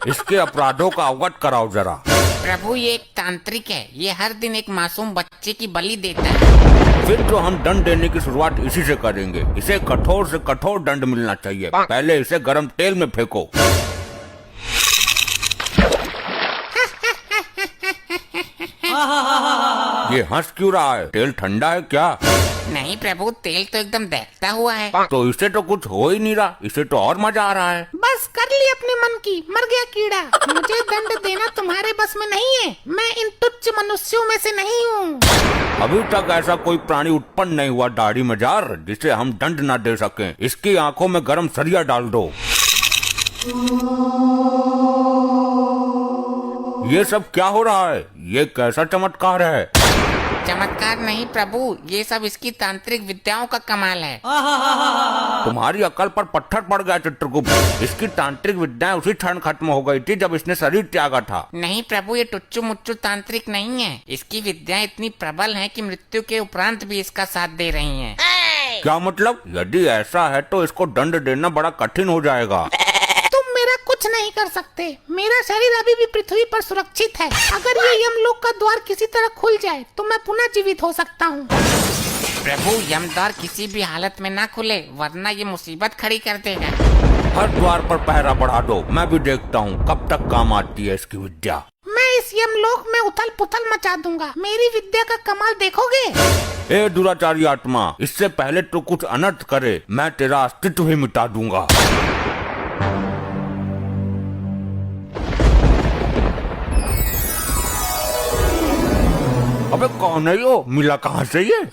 इसके अपराधों का अवगत कराओ जरा। प्रभु ये एक तांत्रिक है, ये हर दिन एक मासूम बच्चे की बलि देता है। फिर तो हम दंड देने की शुरुआत इसी से करेंगे। इसे कठोर से कठोर दंड मिलना चाहिए। पहले इसे गर्म तेल में फेंको। ये हंस क्यों रहा है? तेल ठंडा है क्या? नहीं प्रभु, तेल तो एकदम दहकता हुआ है। तो इसे तो कुछ हो ही नहीं रहा, इसे तो और मजा आ रहा है। बस कर ली अपने मन की, मर गया कीड़ा। मुझे दंड देना तुम्हारे बस में नहीं है। मैं इन तुच्छ मनुष्यों में से नहीं हूँ। अभी तक ऐसा कोई प्राणी उत्पन्न नहीं हुआ दाढ़ी मजार जिसे हम दंड न दे सकें। इसकी आंखों में गरम सरिया डाल दो। ये सब क्या हो रहा है? ये कैसा चमत्कार है? चमत्कार नहीं प्रभु, ये सब इसकी तांत्रिक विद्याओं का कमाल है। तुम्हारी अकल पर पत्थर पड़ गया चित्रगुप्त। इसकी तांत्रिक विद्याएं उसी क्षण खत्म हो गई थी जब इसने शरीर त्यागा था। नहीं प्रभु, ये टुच्चू मुच्चू तांत्रिक नहीं है। इसकी विद्याएं इतनी प्रबल हैं कि मृत्यु के उपरांत भी इसका साथ दे रही हैं। क्या मतलब? यदि ऐसा है तो इसको दंड देना बड़ा कठिन हो जाएगा। तुम मेरा कुछ नहीं कर सकते। मेरा शरीर अभी भी पृथ्वी पर सुरक्षित है। अगर ये यमलोक का द्वार किसी तरह खुल जाए तो मैं पुनः जीवित हो सकता हूँ। प्रभु यमद्वार किसी भी हालत में ना खुले, वरना ये मुसीबत खड़ी कर देगा। हर द्वार पर पहरा बढ़ा दो। मैं भी देखता हूँ कब तक काम आती है इसकी विद्या। मैं इस यमलोक में उथल पुथल मचा दूंगा। मेरी विद्या का कमाल देखोगे। ए दुराचारी आत्मा, इससे पहले तो कुछ अनर्थ करे, मैं तेरा अस्तित्व ही मिटा दूंगा। अबे कौन है यो? मिला कहाँ से ये?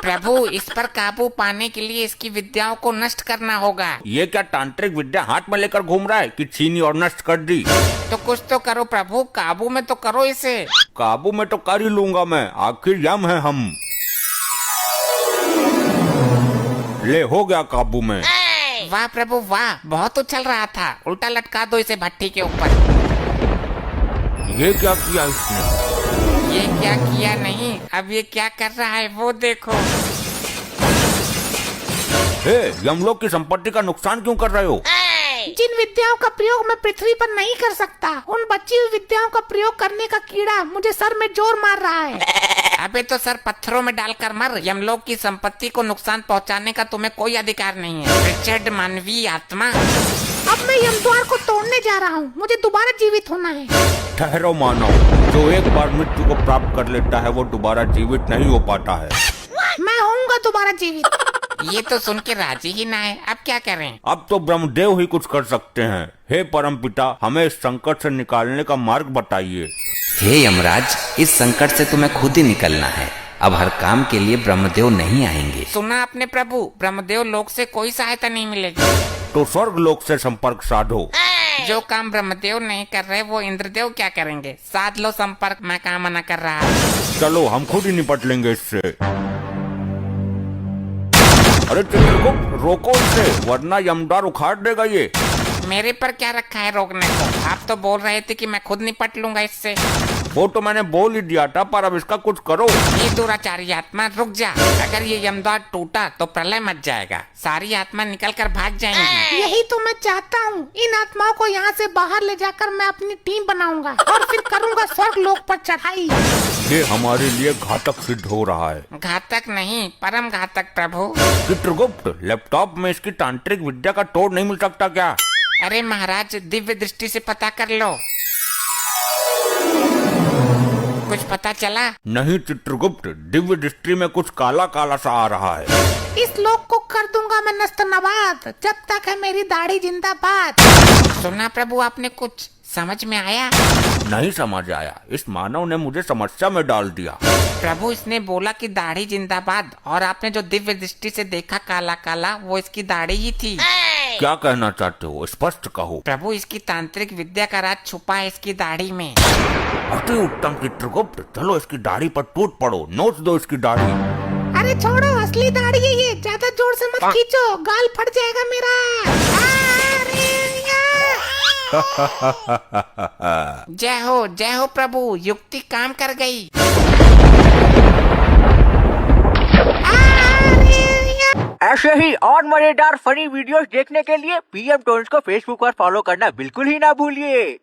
प्रभु इस पर काबू पाने के लिए इसकी विद्याओं को नष्ट करना होगा। ये क्या तांत्रिक विद्या हाथ में लेकर घूम रहा है कि छीनी और नष्ट कर दी? तो कुछ तो करो प्रभु, काबू में तो करो इसे। काबू में तो कर ही लूंगा मैं, आखिर यम है हम। ले हो गया काबू में। वाह प्रभु वाह, बहुत उछल रहा था। उल्टा लटका दो इसे भट्टी के ऊपर। ये क्या किया इसने? ये क्या किया नहीं, अब ये क्या कर रहा है वो देखो। हे, यमलोक की संपत्ति का नुकसान क्यों कर रहे हो? जिन विद्याओं का प्रयोग मैं पृथ्वी पर नहीं कर सकता, उन बची हुई विद्याओं का प्रयोग करने का कीड़ा मुझे सर में जोर मार रहा है। अबे तो सर पत्थरों में डालकर मर। यमलोक की संपत्ति को नुकसान पहुंचाने का तुम्हें कोई अधिकार नहीं है, रिचर्ड मानवीय आत्मा। अब मैं यमद्वार को तोड़ने जा रहा हूँ। मुझे दोबारा जीवित होना है। ठहरो मानव, जो एक बार मृत्यु को प्राप्त कर लेता है वो दोबारा जीवित नहीं हो पाता है। मैं होऊंगा दोबारा जीवित। ये तो सुन के राजी ही ना है, अब क्या करें? अब तो ब्रह्मदेव ही कुछ कर सकते हैं। हे परम पिता, हमें इस संकट से निकालने का मार्ग बताइए। हे यमराज, इस संकट से तुम्हें खुद ही निकलना है। अब हर काम के लिए ब्रह्मदेव नहीं आएंगे। सुना आपने प्रभु, ब्रह्मदेव लोक से कोई सहायता नहीं मिलेगी। तो स्वर्ग लोक से संपर्क साधो। जो काम ब्रह्मदेव नहीं कर रहे वो इंद्रदेव क्या करेंगे? साध लो संपर्क, मैं काम मना कर रहा। चलो हम खुद ही निपट लेंगे इससे। अरे चित्रगुप्त, रोको इसे, वरना यमद्वार उखाड़ देगा ये। मेरे पर क्या रखा है रोकने को? आप तो बोल रहे थे कि मैं खुद निपट लूंगा इससे। वो तो मैंने बोल ही दिया था, पर अब इसका कुछ करो। ये दुराचारी आत्मा रुक जा। अगर ये यमद्वार टूटा तो प्रलय मच जाएगा, सारी आत्मा निकल कर भाग जाएंगी। यही तो मैं चाहता हूँ। इन आत्माओं को यहाँ से बाहर ले जाकर मैं अपनी टीम बनाऊंगा और फिर करूंगा स्वर्ग लोक पर चढ़ाई। ये हमारे लिए घातक सिद्ध हो रहा है। घातक नहीं, परम घातक प्रभु। चित्रगुप्त, लैपटॉप में इसकी तांत्रिक विद्या का तोड़ नहीं मिल सकता क्या? अरे महाराज, दिव्य दृष्टि से पता कर लो। कुछ पता चला? नहीं चित्रगुप्त, दिव्य दृष्टि में कुछ काला काला सा आ रहा है। इस लोक को कर दूंगा मैं नस्त नबाद, जब तक है मेरी दाढ़ी जिंदाबाद। सुना प्रभु आपने? कुछ समझ में आया? नहीं समझ आया। इस मानव ने मुझे समस्या में डाल दिया। प्रभु इसने बोला कि दाढ़ी जिंदाबाद, और आपने जो दिव्य दृष्टि से देखा काला काला, वो इसकी दाढ़ी ही थी। क्या कहना चाहते हो? स्पष्ट कहो। प्रभु इसकी तांत्रिक विद्या का राज छुपा है इसकी दाढ़ी में। अति उत्तम चित्रगुप्त, चलो इसकी दाढ़ी पर टूट पड़ो, नोच दो इसकी दाढ़ी। अरे छोड़ो, असली दाढ़ी है ये। ज्यादा जोर से मत खींचो, गाल फट जाएगा मेरा। जय हो प्रभु, युक्ति काम कर गई। ऐसे ही और मजेदार फनी वीडियोस देखने के लिए पीएम टोन्स को फेसबुक पर फॉलो करना बिल्कुल ही ना भूलिए।